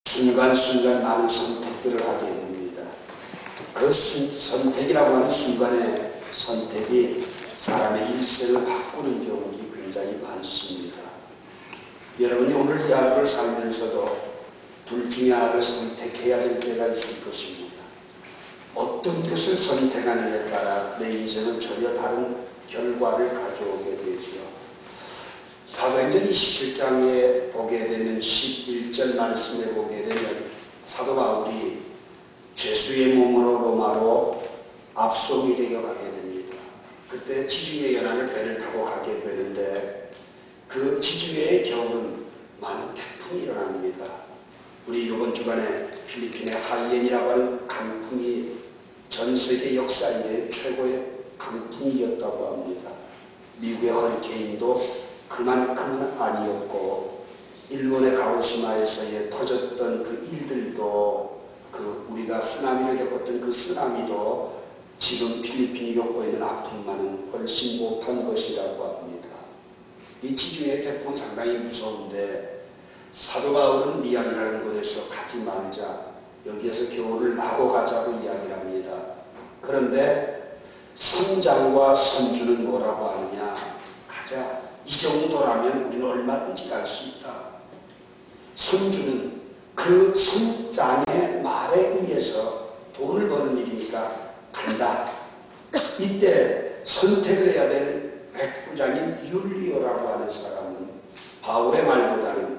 순간순간 많은 선택들을 하게 됩니다. 그 선택이라고 하는 순간의 선택이 사람의 일생을 바꾸는 경우들이 굉장히 많습니다. 여러분이 오늘 이 하루를 살면서도 둘 중에 하나를 선택해야 될 때가 있을 것입니다. 어떤 것을 선택하느냐에 따라 내 인생은 전혀 다른 결과를 가져오게 되지요. 사도행전 27장에 보게 되면 11절 말씀에 보게 되면 사도 바울이 죄수의 몸으로 로마로 압송이 되어 가게 됩니다. 그때 지중해 연안에 배를 타고 가게 되는데 그 지중해의 겨울은 많은 태풍이 일어납니다. 우리 이번 주간에 필리핀의 하이엔이라고 하는 강풍이 전 세계 역사인의 최고의 강풍이었다고 합니다. 미국의 허리케인도 그만큼은 아니었고 일본의 가고시마에서의 터졌던 그 일들도 우리가 쓰나미를 겪었던 그 쓰나미도 지금 필리핀이 겪고 있는 아픔만은 훨씬 못한 것이라고 합니다. 이 지중해 태풍은 상당히 무서운데 사도 바울은 미양이라는 곳에서 가지 말자, 여기에서 겨울을 나고 가자고 이야기를 합니다. 그런데 선장과 선주는 뭐라고 하느냐? 가자. 이 정도라면 우리는 얼마든지 갈 수 있다. 선주는 그 선장의 말에 의해서 돈을 버는 일이니까 간다. 이때 선택을 해야 될 백부장인 율리오라고 하는 사람은 바울의 말보다는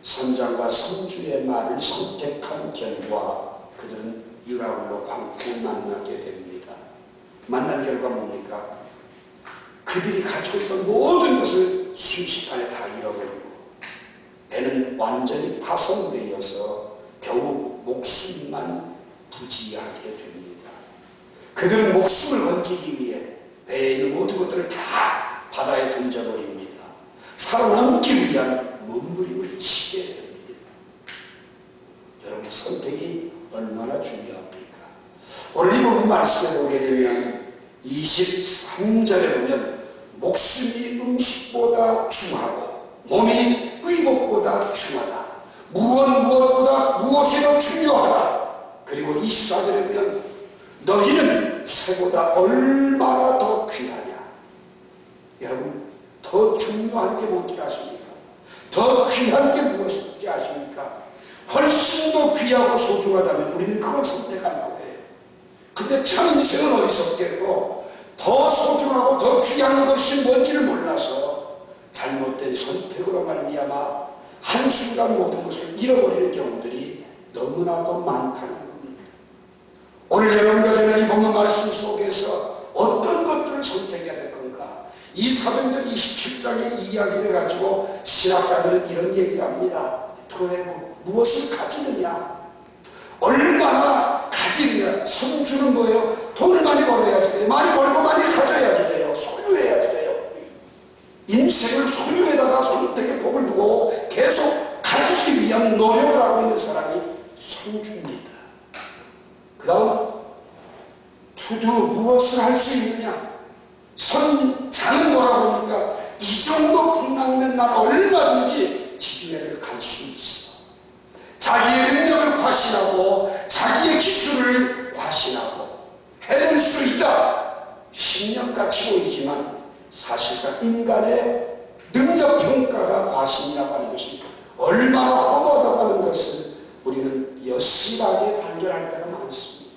선장과 선주의 말을 선택한 결과 그들은 유라굴로 광풍을 만나게 됩니다. 만난 결과 뭡니까? 그들이 가지고 있던 모든 것을 순식간에 다 잃어버리고 배는 완전히 파손되어서 겨우 목숨만 부지하게 됩니다. 그들은 목숨을 건지기 위해 배에 있는 모든 것들을 다 바다에 던져버립니다. 살아남기 위한 몸부림을 치게 됩니다. 여러분, 선택이 얼마나 중요합니까? 오늘 이 부분 말씀에 보게 되면 23절에 보면 목숨이 음식보다 중하고 몸이 의복보다 중하다. 무엇보다 무엇이 더 중요하다. 그리고 24절에 보면 너희는 새보다 얼마나 더 귀하냐. 여러분, 더 중요한 게 뭔지 아십니까? 더 귀한 게 무엇인지 아십니까? 훨씬 더 귀하고 소중하다면 우리는 그걸 선택한다고 해요. 근데 참 인생은 어리석겠고 더 소중하고 더 귀한 것이 뭔지를 몰라서 잘못된 선택으로 말미암아 한순간 모든 것을 잃어버리는 경우들이 너무나도 많다는 겁니다. 오늘 여러분과 저는 이 본문 말씀 속에서 어떤 것들을 선택해야 될 건가? 이 사도행전 27장의 이야기를 가지고 신학자들은 이런 얘기를 합니다. 무엇을 가지느냐? 얼마나 가지느냐? 선주는 뭐예요? 돈을 많이 벌어야지 돼요. 많이 벌고 많이 가져야지 돼요. 소유해야지 돼요. 인생을 소유에다가 선택의 복을 두고 계속 가지기 위한 노력을 하고 있는 사람이 선주입니다. 그 다음 투두, 무엇을 할 수 있느냐? 선장은 뭐라고 합니까? 이 정도 풍랑이면 난 얼마든지 지중해를 갈 수 있어. 자기의 능력을 과신하고 자기의 기술을 과신하고 해낼 수 있다. 신념같이 보이지만 사실상 인간의 능력평가가 과신이라고 하는 것이 얼마나 험하다고 하는 것을 우리는 여실하게 발견할 때가 많습니다.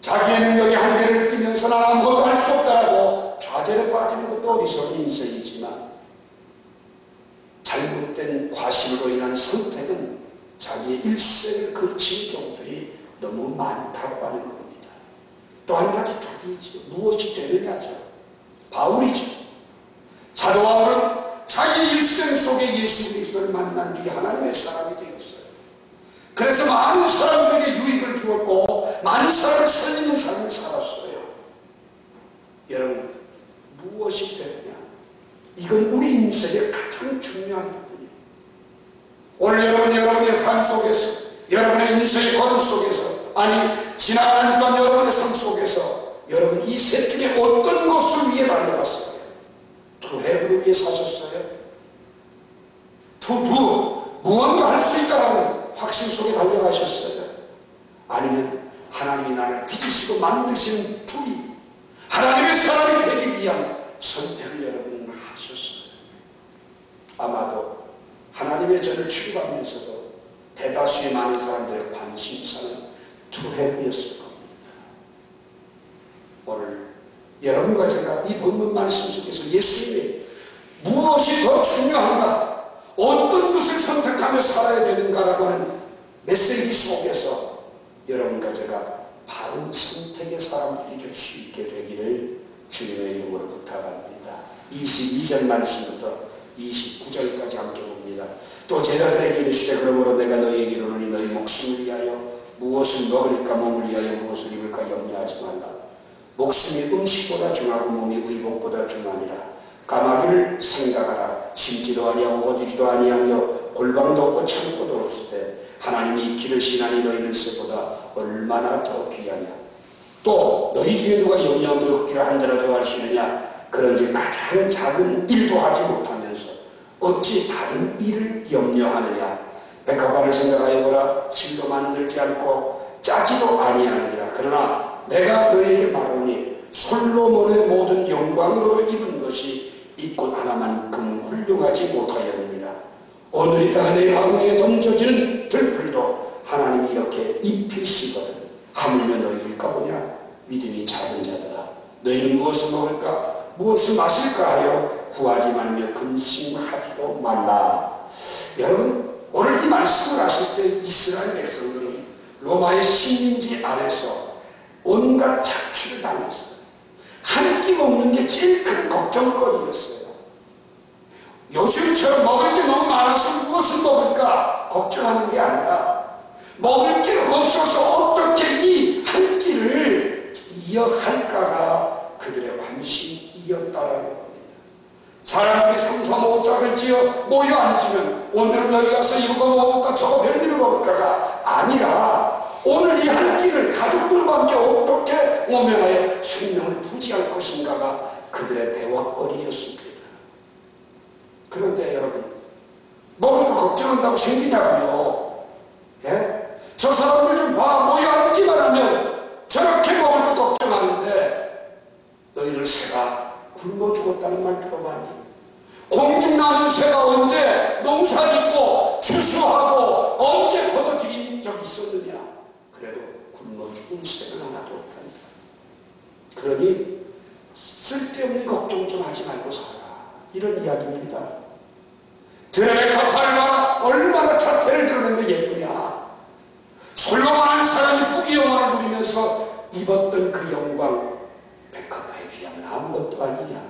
자기의 능력의 한계를 느끼면서 난 아무것도 할 수 없다라고 좌절에 빠지는 것도 어리석은 인생이지만 잘못된 과신으로 인한 선택은 자기의 일생을 거친 경우들이 너무 많다고 하는 겁니다. 또 한 가지 답이죠. 무엇이 되느냐죠. 바울이죠. 사도 바울은 자기 일생 속에 예수 그리스도를 만난 뒤에 하나님의 사람이 되었어요. 그래서 많은 사람들에게 유익을 주었고 많은 사람을 살리는 삶을 살았어요. 여러분, 무엇이 되느냐? 이건 우리 인생의 가장 중요한 부분이에요. 오늘 여러분의 삶 속에서, 여러분의 인생의 걸음 속에서, 아니 지나간 한 주간 여러분의 삶 속에서 여러분 이 셋 중에 어떤 것을 위해 달려갔어요? 투해를 위해 사셨어요? 투두, 무언가 할 수 있다라는 확신 속에 달려가셨어요? 아니면 하나님이 나를 빚으시고 만드신 둘이 하나님의 사람이 되기 위한 선택을 여러분은 하셨어요. 아마도 하나님의 저를 추구하면서도 대다수의 많은 사람들의 관심사는 투회부였을 겁니다. 오늘 여러분과 제가 이 본문 말씀 속에서 예수님이 무엇이 더 중요한가, 어떤 것을 선택하며 살아야 되는가라고 하는 메시지 속에서 여러분과 제가 바른 선택의 사람들이 될 수 있게 되기를 주님의 이름으로 부탁합니다. 22절 말씀부터 29절까지 함께 봅니다. 또 제자들에게 이르시되 그러므로 내가 너희에게 이르노니 너희 목숨을 위하여 무엇을 먹을까 몸을 위하여 무엇을 입을까 염려하지 말라. 목숨이 음식보다 중하고 몸이 의복보다 중하니라. 까마귀를 생각하라. 심지도 아니하고 거두지도 아니하며 골방도 없고 창고도 없을 때 하나님이 기르시나니 너희는 새보다 얼마나 더 귀하냐. 또 너희 중에 누가 염려하며 걷기를 한자라도 할 수 있느냐. 그런지 가장 작은 일도 하지 못하면서 어찌 다른 일을 염려하느냐. 백합화를 생각하여 보라. 실도 만들지 않고 짜지도 아니하느니라. 그러나 내가 너희에게 말하노니 솔로몬의 모든 영광으로 입은 것이 입고 하나만큼 훌륭하지 못하였느니라. 오늘 이따가 내일 하루에 던져지는 들풀도 하나님이 이렇게 입히시거든. 하물며 너희일까 보냐. 믿음이 작은 자들아, 너희는 무엇을 먹을까 무엇을 마실까 하여 구하지 말며 근심하지도 말라. 여러분, 오늘 이 말씀을 하실 때 이스라엘 백성들은 로마의 식민지 아래서 온갖 착취를 당했어요. 한 끼 먹는 게 제일 큰 걱정거리였어요. 요즘처럼 먹을 게 너무 많아서 무엇을 먹을까 걱정하는 게 아니라 먹을 게 없어서 어떻게 이 한 끼를 이어갈까가 그들의 관심이었다라는 겁니다. 사람들이 3, 4, 5짝을 지어 모여 앉으면 오늘은 여기 가서 이거 먹을까 저거 별일을 먹을까가 아니라 오늘 이 한 끼를 가족들과 함께 어떻게 모면하여 생명을 부지할 것인가가 그들의 대화거리였습니다. 그런데 여러분, 먹을 거 걱정한다고 생기냐고요? 예? 저 사람들 좀 봐. 모여 앉기만 하면 저렇게 먹을 거 걱정하는데 너희를 새가 굶어 죽었다는 말 들어봤니? 공중 나는 새가 언제 농사 짓고 추수하고 언제 거둬들인 적 있었느냐? 그래도 굶어 죽은 새는 하나도 없단다. 그러니 쓸데없는 걱정 좀 하지 말고 살아. 이런 이야기입니다. 들의 갚아를 봐라. 얼마나 자태를 드러내는 게 예쁘냐. 솔로몬한 사람이 부귀 영화를 누리면서 입었던 그 영광 백합화에 비하면 아무것도 아니냐.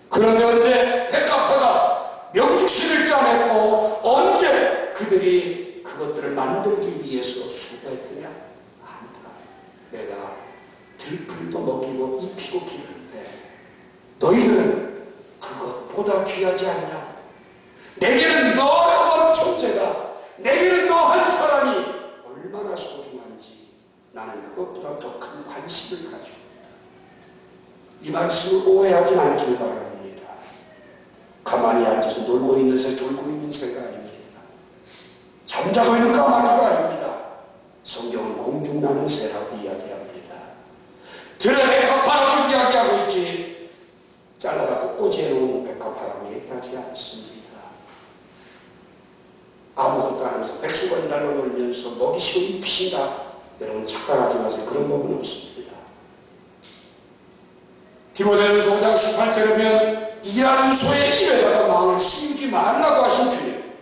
그런데 언제 백합화가 명주신을 짜냈고 언제 그들이 그것들을 만들기 위해서 수고했느냐? 아니다. 내가 들풀도 먹이고 입히고 기르는데 너희는 그것보다 귀하지 않냐? 내게는 너라고 하는 존재가, 내게는 너 한 사람이 얼마나 소중한지 나는 그것보다 더 큰 관심을 가지고 이 말씀을 오해하지 않기를 바랍니다. 가만히 앉아서 놀고 있는 새, 졸고 있는 새가 아닙니다. 잠자고 있는 까마귀가 아닙니다. 성경은 공중 나는 새라고 이야기합니다. 들의 백합화라고 이야기하고 있지 잘라다 꽃꽂이에 놓은 백합화라고 얘기하지 않습니다. 아무것도 안 해서 백수건이 달라놀면서 먹이시고 입히신다. 여러분 착각하지 마세요. 그런 법은 없습니다. 디모데전서 5장 18절에 보면 일하는 소의 일에다가 마음을 씌우지 말라고 하신 주님,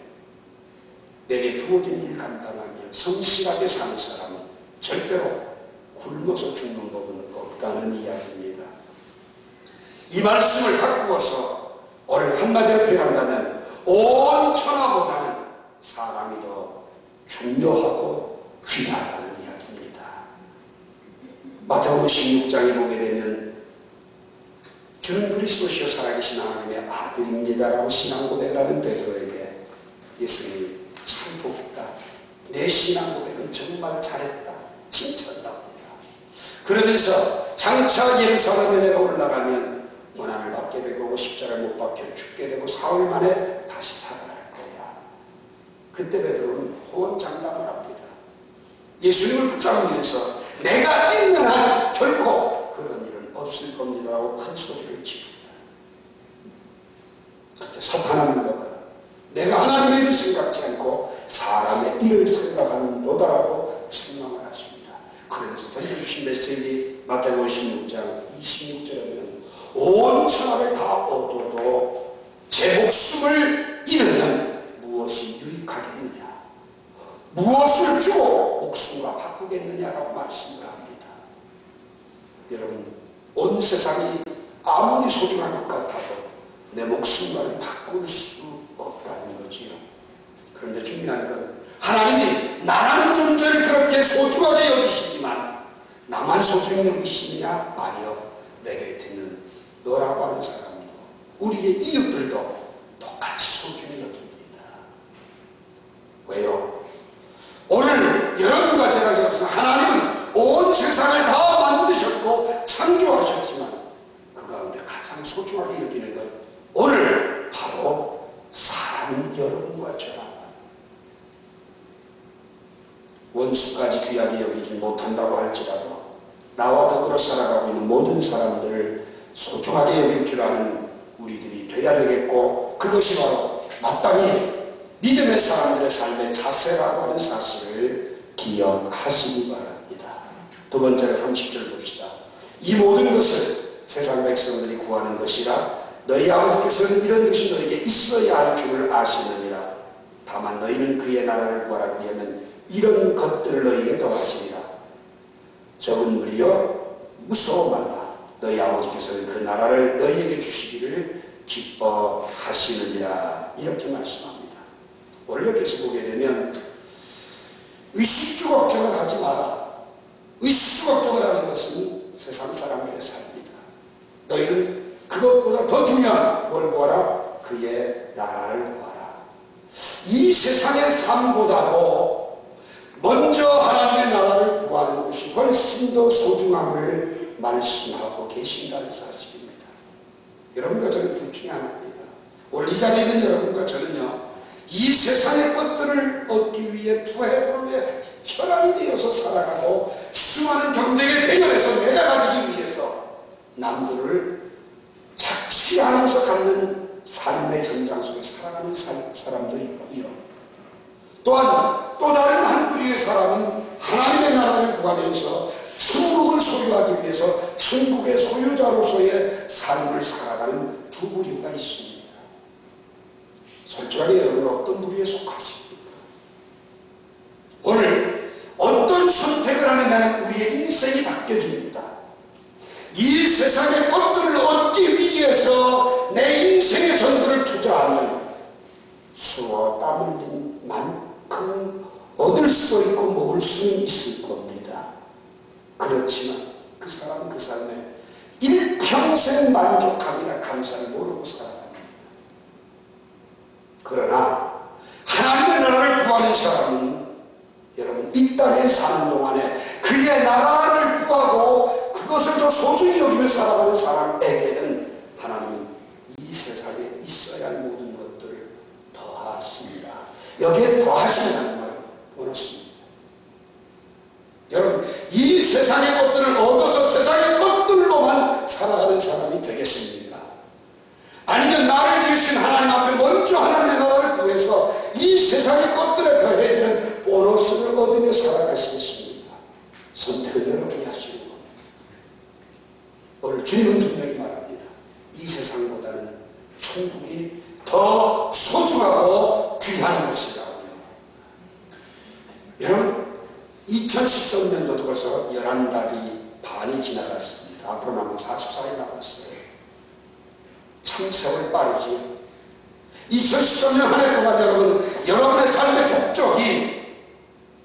내게 주어진 일 감당하며 성실하게 사는 사람은 절대로 굶어서 죽는 법은 없다는 이야기입니다. 이 말씀을 바꾸어서 오늘 한마디로 표현한다면 온 천하보다는 사람이 더 중요하고 귀하다는 이야기입니다. 마태복음 16장에 보게 되면 주는 그리스도시요 살아계신 하나님의 아들입니다라고 신앙 고백을 하는 베드로에게 예수님이 참 복있다. 내 신앙 고백은 정말 잘했다. 칭찬합니다. 그러면서 장차 예루살렘에 내가 올라가면 고난을 받게 되고 십자가에 못 박혀 죽게 되고 사흘 만에 다시 살아날 거야. 그때 베드로는 호언장담을 합니다. 예수님을 붙잡으면서 내가 있는 한 결코 그런 일은 없을 겁니다라고 큰 소리를 칩니다. 그때 사탄아 물러가라. 내가 하나님의 일을 생각지 않고 사람의 일을 생각하는 너다라고 책망을 하십니다. 그러면서 던져주신 메시지 마태복음 16장 26절에 보면 온 천하를 다 얻어도 제 목숨을 잃으면 무엇이 유익하겠느냐, 무엇을 주고 목숨과 바꾸겠느냐라고 말씀을 합니다. 여러분, 온 세상이 아무리 소중한 것 같아도 내 목숨과는 바꿀 수 없다는 거지요. 그런데 중요한 건 하나님이 나라는 존재를 그렇게 소중하게 여기시지만 나만 소중히 여기시느냐? 아니요. 내 곁에 있는 너라고 하는 사람도 우리의 이웃들도 똑같이 소중히 여깁니다. 왜요? 오늘 여러분과 제가 여기서 하나님은 온 세상을 다 만드셨고 창조하셨지만 그 가운데 가장 소중하게 여기는 것, 오늘 바로 사람은 여러분과 저라고. 원수까지 귀하게 여기지 못한다고 할지라도 나와 더불어 살아가고 있는 모든 사람들을 소중하게 여길 줄 아는 우리들이 되어야 되겠고, 그것이 바로 마땅히 믿음의 사람들의 삶의 자세라고 하는 사실을 기억하시기 바랍니다. 두 번째로 30절 봅시다. 이 모든 것을 세상 백성들이 구하는 것이라 너희 아버지께서는 이런 것이 너에게 있어야 할 줄을 아시느니라. 다만 너희는 그의 나라를 구하라. 그리하면 이런 것들을 너희에게 더하시리라. 적은 무리여 무서워 말라. 너희 아버지께서는 그 나라를 너희에게 주시기를 기뻐하시느니라. 이렇게 말씀합니다. 오늘 여기서 보게 되면 의식주 걱정을 하지 마라. 의식주 걱정을 하는 것은 세상 사람들의 삶이다. 너희는 그것보다 더 중요한 뭘 구하라? 그의 나라를 구하라. 이 세상의 삶보다도 먼저 하나님의 나라를 구하는 것이 훨씬 더 소중함을 말씀하고 계신다는 사실입니다. 여러분과 저는 둘 중에 하나입니다. 오늘 이 자리에 있는 여러분과 저는요, 이 세상의 것들을 얻기 위해 부해부해 혈안이 되어서 살아가고 수많은 경쟁의 대열에서 내가 가지기 위해서 남들을 착취하면서 갖는 삶의 현장 속에 살아가는 사람도 있고요. 또한 또 다른 한 부류의 사람은 하나님의 나라를 구하면서 천국을 소유하기 위해서 천국의 소유자로서의 삶을 살아가는 두 부류가 있습니다. 솔직하게 여러분은 어떤 부류에 속하십니까? 오늘 어떤 선택을 하느냐는 우리의 인생이 바뀌어집니다. 이 세상의 것들을 얻기 위해서 내 인생의 전부를 투자하면 수와 땀 흘린 만큼 얻을 수 있고 먹을 수는 있을 겁니다. 그렇지만 그 사람은 그 삶에 일평생 만족함이나 감사를 모르고 살아갑니다. 그러나 하나님의 나라를 구하는 사람은 여러분 이 땅에 사는 동안에 그의 나라를 구하고 그것을 더 소중히 여기며 살아가는 사람에게는 하나님은 이 세상에 있어야 할 모든 것들을 더하신다. 여기에 더하신다는 말을 원했습니다. 여러분, 이 세상의 것들을 얻어서 세상의 것들로만 살아가는 사람이 되겠습니까? 아니면 나를 지으신 하나님 앞에 먼저 하나님의 나라를 구해서 이 세상의 것들에 더해지는 보너스를 얻으며 살아가시겠습니까? 선택을 여러분이 하시는 겁니다. 오늘 주님은 분명히 말합니다. 이 세상보다는 천국이 더 소중하고 귀한 것이라고요. 여러분, 2013년도도 벌써 11달이 반이 지나갔습니다. 앞으로 남은 44일이 남았어요. 참 세월 빠르지요. 2013년 한 해 동안 여러분의 삶의 족적이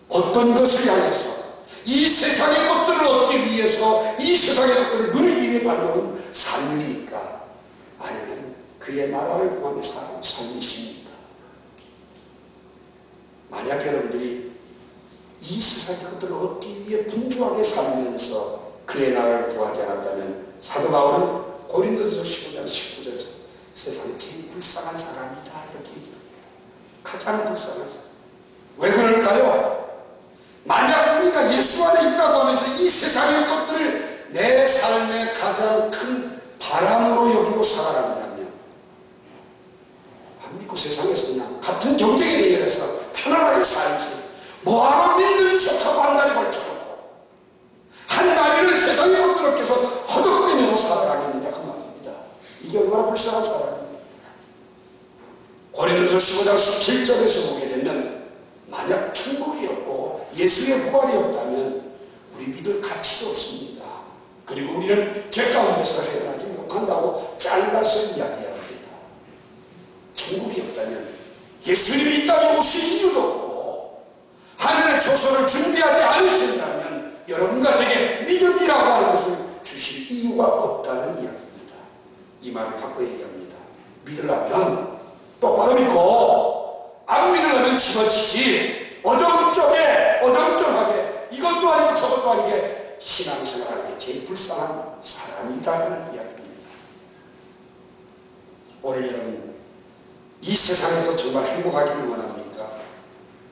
어떤 것을 향해서 이 세상의 것들을 얻기 위해서 이 세상의 것들을 누리기 위해 달려온 삶입니까? 아니면 그의 나라를 구하며 사는 삶이십니까? 만약 여러분들이 이 세상의 것들을 얻기 위해 분주하게 살면서 그의 나라를 구하지 않았다면 사도 바울은 고린도서 15장 19절에서 세상에 제일 불쌍한 사람이다 이렇게 얘기합니다. 가장 불쌍한 사람. 이 세상의 것들을 내 삶의 가장 큰 바람으로 여기고 살아간다면, 안 믿고 세상에서 그냥 같은 경쟁에 대결해서 편안하게 살지, 뭐하러 믿는 척하고 한 다리 걸쳐놓고 한 다리를 세상의 것들을 껴서 허덕대면서 살아가겠느냐 그 말입니다. 이게 얼마나 불쌍한 사람입니다. 고린도서 15장 17절에서 보게 되면, 만약 천국이 없고 예수의 부활이 없다면 우리 믿을 가치도 없습니다. 그리고 우리는 죄 가운데서 해결하지 못한다고 잘라서 이야기합니다. 천국이 없다면 예수님이 이 땅에 오실 이유도 없고, 하늘의 초소를 준비하지 않으신다면 여러분과 제게 믿음이라고 하는 것을 주실 이유가 없다는 이야기입니다. 이 말을 갖고 얘기합니다. 믿으려면 똑바로 믿고, 안 믿으려면 집어치지, 어정쩡하게 이것도 아니고 저것도 아니게 신앙생활하는 게 제일 불쌍한 사람이라는 이야기입니다. 오늘 여러분, 이 세상에서 정말 행복하기를 원합니까?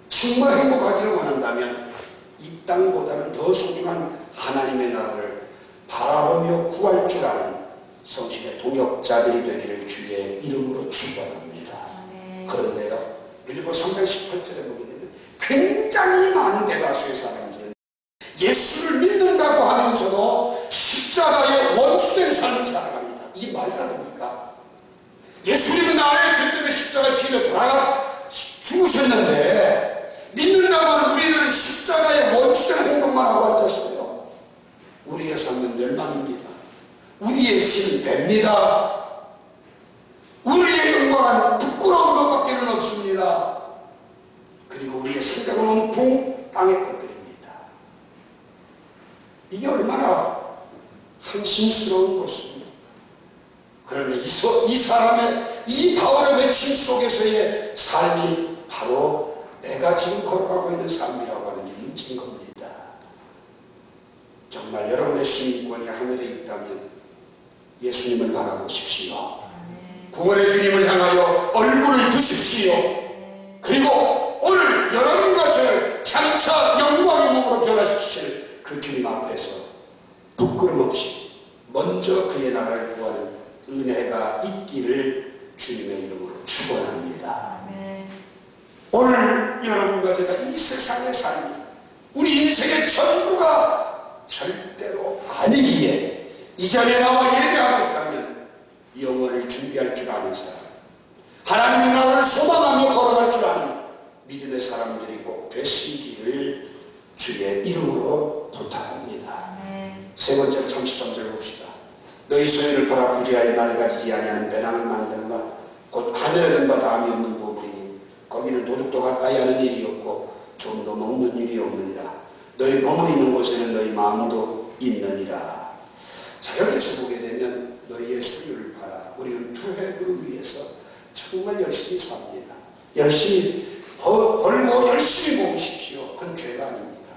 정말 행복하기를 원한다면 이 땅보다는 더 소중한 하나님의 나라를 바라보며 구할 줄 아는 성신의 동역자들이 되기를 주의 이름으로 축원합니다. 그런데요, 빌립보 3장 18절에 보게 되면 굉장히 많은 대다수의 사람들은 예수를 믿는다고 하면서도 십자가의 원수된 삶을 살아갑니다. 이게 말이나 됩니까? 예수님은 나의 죄 때문에 십자가에 피를 돌아가 죽으셨는데, 믿는다고 하는 우리들은 십자가의 원수된 행동만 하고 앉았어요. 우리의 삶은 멸망입니다. 우리의 신은 뱀니다. 우리의 영광은 부끄러운 것밖에는 없습니다. 그리고 우리의 생각은 온통 땅의 것들입니다. 이게 얼마나 한심스러운 것입니까? 그런데 이 사람의, 이 바울의 외침 속에서의 삶이 바로 내가 지금 걸어가고 있는 삶이라고 하는 일이 인증인 겁니다. 정말 여러분의 신권이 하늘에 있다면 예수님을 바라보십시오. 구원의 주님을 향하여 얼굴을 드십시오. 그리고 오늘 여러분과 저를 장차 영광의 몸으로 변화시키실 그 주님 앞에서 부끄럼 없이 먼저 그의 나라를 구하는 은혜가 있기를 주님의 이름으로 축원합니다. 오늘 여러분과 제가 이 세상의 삶이 우리 인생의 전부가 절대로 아니기에 이 자리에 나와 예배하고 있다면 영원을 준비할 줄 아는 사람, 하나님의 나라를 소망하며 걸어갈 줄 아는 믿음의 사람들이 꼭 되시기를 주의 이름으로 부탁합니다. 세 번째로 33절 봅시다. 너희 소유를 보라. 부리하여 날 가지지 아니하는 배낭을 만들라. 곧 하늘은 바 다음이 없는 보물이니 거기는 도둑도 가까이 하는 일이 없고 좀도 먹는 일이 없느니라. 너희 보물이 있는 곳에는 너희 마음도 있느니라. 자, 여기서 보게 되면 너희의 소유를 팔아. 우리는 투획을 위해서 정말 열심히 삽니다. 열심히 벌고 열심히 모으십시오. 그건 죄가 아닙니다.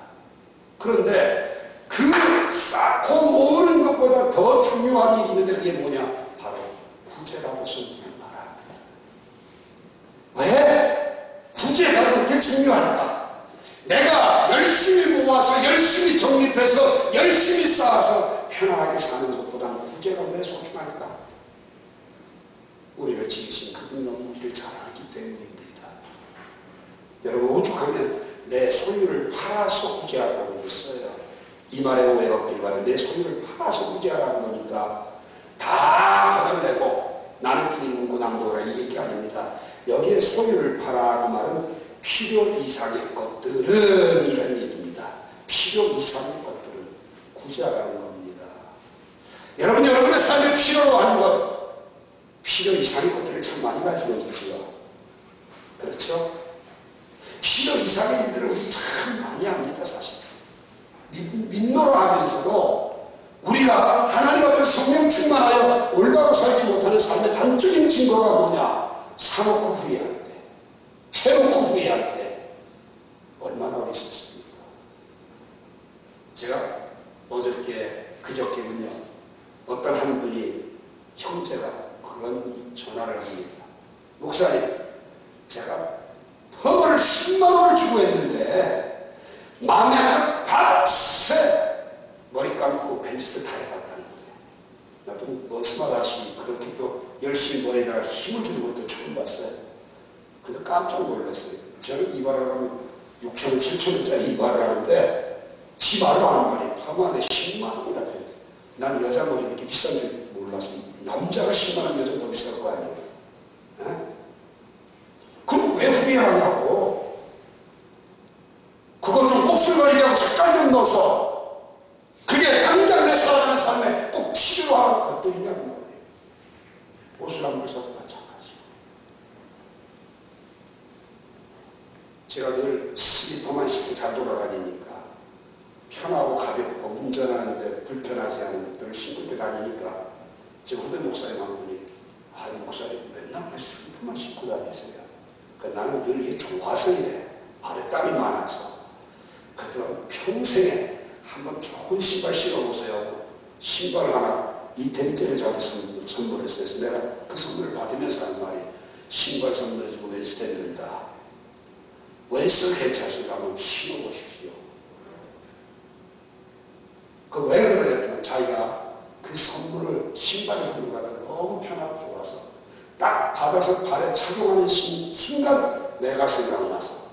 그런데 그 쌓고 모으는 것보다 더 중요한 일이 있는데 그게 뭐냐? 바로 구제라고 성경은 말합니다. 왜? 구제가 그렇게 중요할까? 내가 열심히 모아서 열심히 적립해서 열심히 쌓아서 편안하게 사는 것보다는 구제가 왜 소중할까? 우리를 지으신 그분 너무 우리를 잘 알기 때문입니다. 여러분, 오죽하면 내 소유를 팔아서 구제하라고 했어요. 이 말에 오해가 없길 바래. 내 소유를 팔아서 구제하라고 그러니까 다 거덜내고 나는 끼니 묻고 남도 오라 이 얘기 아닙니다. 여기에 소유를 팔아 그 말은 필요 이상의 것들은 이런 얘기입니다. 필요 이상의 것들은 구제하라는 겁니다. 여러분, 여러분의 삶에 필요로 하는 것, 필요 이상의 것들을 참 많이 가지고 있지요. 그렇죠? 필요 이상의 일들을 우리 참 많이 합니다. 사실 민노라 하면서도 우리가 하나님 앞에 성령 충만하여 올바로 살지 못하는 삶의 단적인 증거가 뭐냐? 사놓고 후회할 때, 해놓고 후회할 때 얼마나 어리석습니까? 제가 그저께군요, 어떤 한 분이, 형제가 그런 전화를 합니다. 목사님, 제가 허물을 10만 원을 주고 했는데 마음에 밤새 머리 감고 벤치스 다 해봤다는 거예요. 나도 머스마다시 그렇게 또 열심히 머리에다가 힘을 주는 것도 처음 봤어요. 근데 깜짝 놀랐어요. 저는 이발을 하면 6,000원, 7,000원짜리 이발을 하는데 이발을 하는 말이 파마에 10만 원이나 돼요. 난 여자 머리 이렇게 비싼 줄 몰라서 남자가 10만 원, 여자 더 비쌀 거 아니에요. 에? 그럼 왜 후회하냐고. 그거 좀 곱슬머리하고 색깔 좀 넣어서 그게 당장 내 살아가는 삶에 꼭 필요로 하는 것들이냐고 말이에요. 옷을 한 벌 사고 마찬가지. 제가 늘 슬리퍼만 신고 잘 돌아다니니까 편하고 가볍고 운전하는데 불편하지 않은 것들을 신고 이렇게 다니니까 제 후배 목사님 한 분이 목사님 맨날 왜 슬리퍼만 신고 다니세요? 그러니까 나는 늘 이게 좋아서 이래. 발에 땀이 많아서. 그래도 평생에 한번 좋은 신발 신어보세요. 신발 하나 이태리째를 저한테 선물했어요. 그래서 내가 그 선물을 받으면서 하는 말이 신발 선물해주고 왼수 됐는다. 왼수 괜찮으니까 한번 신어보십시오. 그 왜 그러냐면 자기가 그 선물을 신발 선물 받아 너무 편하고 좋아서 딱 받아서 발에 착용하는 순간 내가 생각나서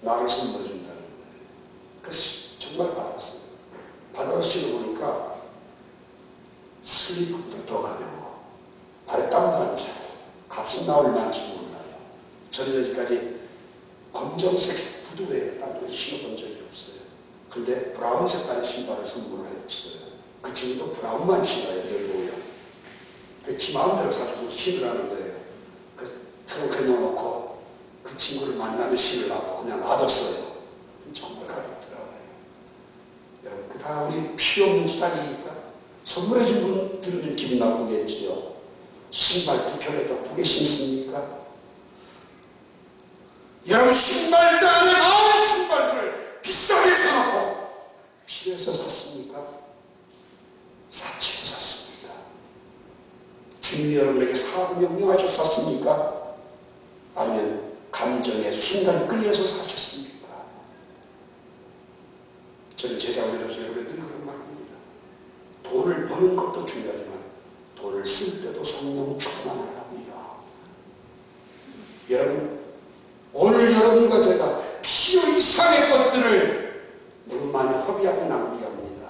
나를 선물해 준다는 거예요. 그래서 정말 받았어요. 받아서 신어보니까 슬리퍼보다 더 가벼워. 발에 땀도 안 차고 값은 나올 만치 몰라요. 저는 여기까지 검정색 구두에 땀을 신어본 적이 없어요. 근데 브라운 색깔의 신발을 선물을 했어요. 그 친구도 브라운만 신어요. 열고요. 지 마음대로 사주고 신으라는 거예요. 그 트렁크에 넣어놓고 그 친구를 만나면 신으라고 그냥 놔뒀어요. 정말 가볍더라고요. 여러분, 그 다 우리 필요 없는 짓 아니니까 선물해준 분 들으면 기분 나쁘겠지요. 신발 두 켤레도 2개 신습니까? 여러분, 신발장 안에 많은 신발들을 비싸게 사놓고 필요해서 샀습니까? 사치로 샀습니까? 주님 여러분에게 사고 명령하셔서 샀습니까? 아니면 감정에 순간 끌려서 사셨습니까? 저는 제자원으로서 여러분들 그런 말입니다. 돈을 버는 것도 중요하지만 돈을 쓸 때도 성령 충만을 합니다. 여러분, 오늘 여러분과 제가 필요 이상의 것들을 너무 많이 허비하고 낭비합니다.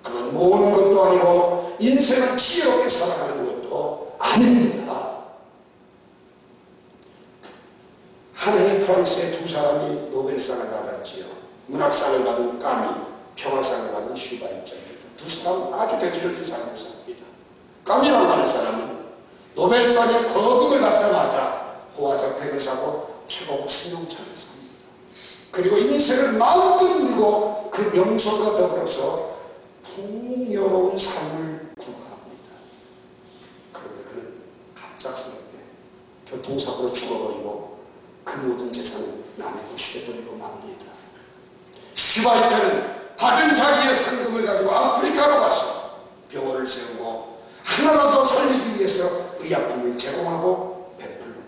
그건 모으는 것도 아니고 인생을 지혜롭게 살아가는 것도 아닙니다. 한 해 프랑스의 2사람이 노벨상을 받았지요. 문학상을 받은 까미, 평화상을 받은 슈바이처입니다. 2사람은 아주 대표적인 삶을 삽니다. 까미라고 하는 사람은 노벨상의 거금을 받자마자 호화저택을 사고 최고 승용차를 삽니다. 그리고 인생을 마음껏 누리고 그 명성과 더불어서 풍요로운 삶을 구가합니다. 그런데 그는 갑작스럽게 교통사고로 죽어버리고 그 모든 재산을 남의 것이 되버리고 맙니다. 슈바이처는 받은 자기의 상금을 가지고 아프리카로 가서 병원을 세우고 하나라도 살리기 위해서 의약품을 제공하고 베풀고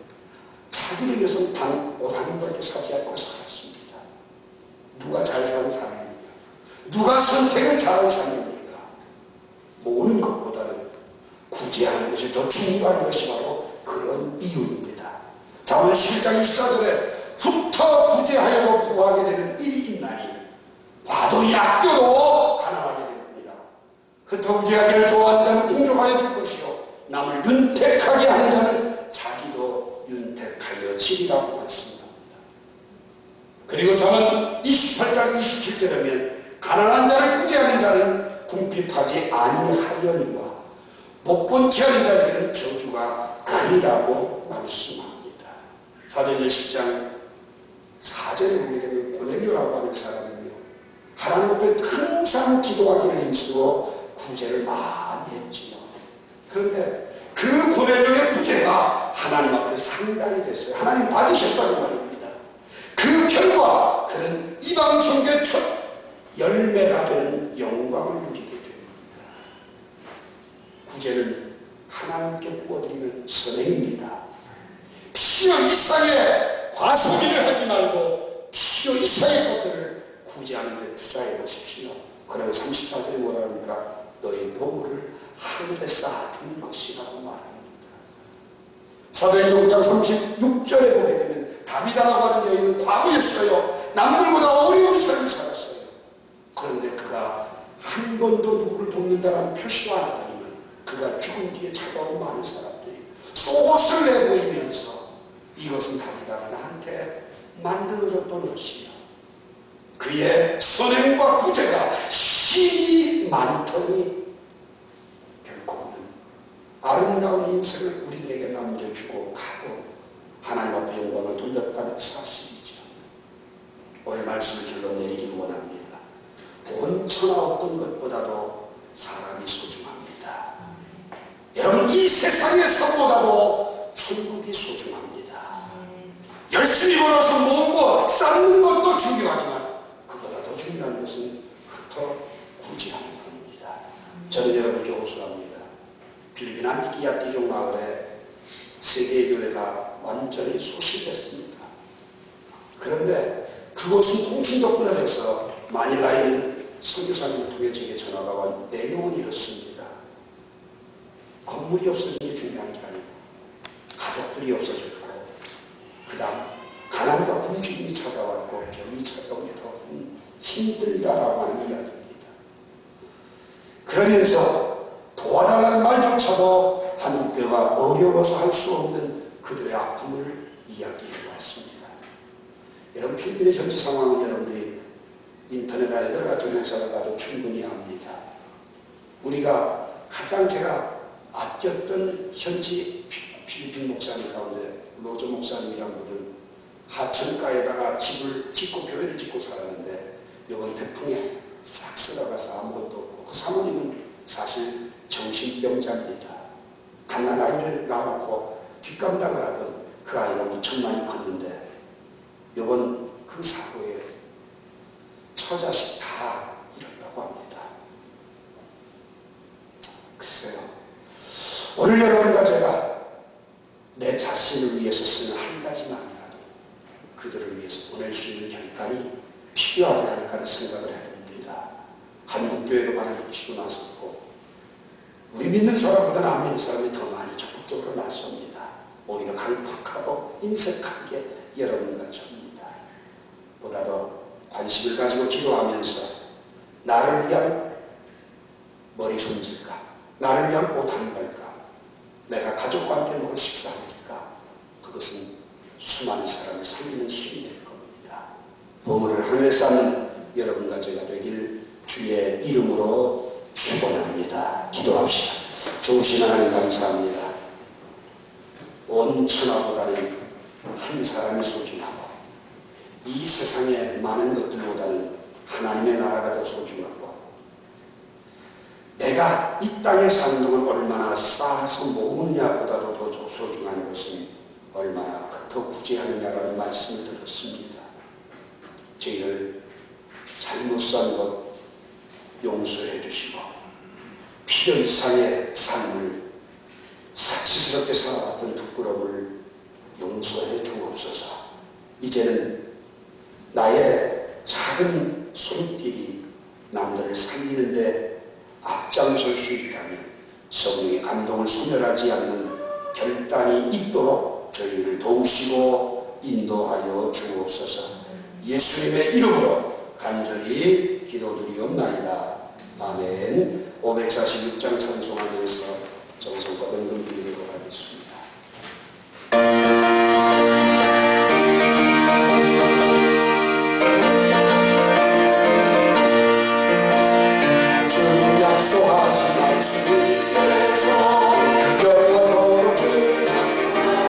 자기를 위해서는 단 옷 한 벌도 사지 않고 살았습니다. 누가 잘 사는 사람입니까? 누가 선택을 잘한 사람입니까? 모으는 것보다는 구제하는 것이 더 중요한 것이 바로 그런 이유입니다. 자문 11장 24절에 후터 구제하여도 부하게 되는 일이 있나니 과도히 아껴도 가난하게 됩니다. 흩어 구제하기를 좋아하는 자는 풍족하여 줄 것이요 남을 윤택하게 하는 자는 자기도 윤택하여 지리라고 말씀합니다. 그리고 저는 28장 27절에 보면 가난한 자를 구제하는 자는 궁핍하지 아니하려니와 목본치 하는 자에게는 저주가 크리라고 말씀합니다. 사도행전 10장 4절에 보게 되면 고넬료라고 하는 사람이요 하나님 앞에 항상 기도하기를 힘쓰고 구제를 많이 했지요. 그런데 그 고넬료의 구제가 하나님 앞에 상달이 됐어요. 하나님 받으셨다고 말입니다. 그 결과 그는 이방 선교의 첫 열매가 되는 영광을 누리게 됩니다. 구제는 하나님께 구워드리는 선행입니다. 필요 이상의 과소비를 하지 말고 필요 이상의 것들을 구제하는 데 투자해 보십시오. 그러면 34절에 뭐라 합니까? 너의 보물을 하늘에 쌓아둔 것이라고 말합니다. 사도행전 9장 36절에 보게 되면 다비다라고 하는 여인은 과부였어요. 남들보다 어려운 삶을 살았어요. 그런데 그가 한 번도 누구를 돕는다라는 표시도 안 하더니만 그가 죽은 뒤에 찾아온 많은 사람들이 속옷을 내보이면서 이것은 다비다가 나한테 만들어줬던 옷이야. 그의 선행과 구제가 신이 많더니 결국은 아름다운 인생을 우리들에게 남겨주고 가고 하나님 앞에 영광을 돌렸다는 사실이죠. 오늘 말씀을 결론 내리기를 원합니다. 온 천하 어떤 것보다도 사람이 소중합니다. 여러분, 이 세상의 삶보다도 천국이 소중합니다. 열심히 벌어서 모으고 쌓는 것도 중요하지만 그보다 더 중요한 것은 흩어 구제하는 겁니다. 저는 여러분께 호소합니다. 필리핀 안티키아 띠족 마을에 세계의 교회가 완전히 소실됐습니다. 그런데 그것은 통신도 끊어져서 마닐라에 있는 선교사님을 통해 제게 전화가 온 내용은 이렇습니다. 건물이 없어진 게 중요한 게 아니고 가족들이 없어졌고 그 다음 가난과 굶주림이 찾아왔고 병이 찾아오게 더 힘들다라고 하는 이야기입니다. 그러면서 도와달라는 말조차도 한국교회가 어려워서 할 수 없는 그들의 아픔을 이야기해 왔습니다. 여러분, 필리핀의 현지 상황은 여러분들이 인터넷 안에 들어가 동영상을 봐도 충분히 압니다. 우리가 가장 제가 아꼈던 현지 필리핀 목사님 가운데 로조 목사님이란 분은 하천가에다가 집을 짓고 교회를 짓고 살았는데 이번 태풍에 싹 쓸어가서 아무것도 없고 그 사모님은 사실 정신병자입니다. 갓난 아이를 낳아놓고 뒷감당을 하던 그 아이가 무척 많이 컸는데 이번 그 사고에 처자식 다 잃었다고 합니다. 글쎄요, 오늘 여러분과 제가 내 자신을 위해서 쓰는 한 가지만이라도 그들을 위해서 보낼 수 있는 결단이 필요하지 않을까 하는 생각을 해봅니다. 한국교회로 많이 치고 나섰고 우리 믿는 사람보다는 안 믿는 사람이 더 많이 적극적으로 나섭니다. 오히려 갈팍하고 인색한 게 여러분과 저입니다. 보다도 관심을 가지고 기도하면서 나를 위한 머리 손질까, 나를 위한 옷 한 벌까, 내가 가족과 함께 먹을 식사하니까 그것은 수많은 사람을 살리는 힘이 될 겁니다. 보물을 하늘에 쌓는 여러분과 제가 되길 주의 이름으로 축원합니다. 기도합시다. 좋으신 하나님 감사합니다. 온 천하보다는 한 사람이 소중하고 이 세상의 많은 것들보다는 하나님의 나라가 더 소중하고 내가 이 땅에 사는 동안 얼마나 쌓아서 모으느냐보다도 더 소중한 것은 얼마나 더 구제하느냐라는 말씀을 들었습니다. 저희들 잘못 산 것 용서해 주시고 필요 이상의 삶을 사치스럽게 살아왔던 부끄러움을 용서해 주옵소서. 이제는 나의 작은 손길이 남들을 살리는데 앞장설 수 있다면 성령의 감동을 소멸하지 않는 결단이 있도록 저희를 도우시고 인도하여 주옵소서. 예수님의 이름으로 간절히 기도드리옵나이다. 아멘. 546장 찬송하면서 정성과 은금 드리도록 하겠습니다. 주님 약속하신 말씀을 전해서 영원토록 주를 찬송하라.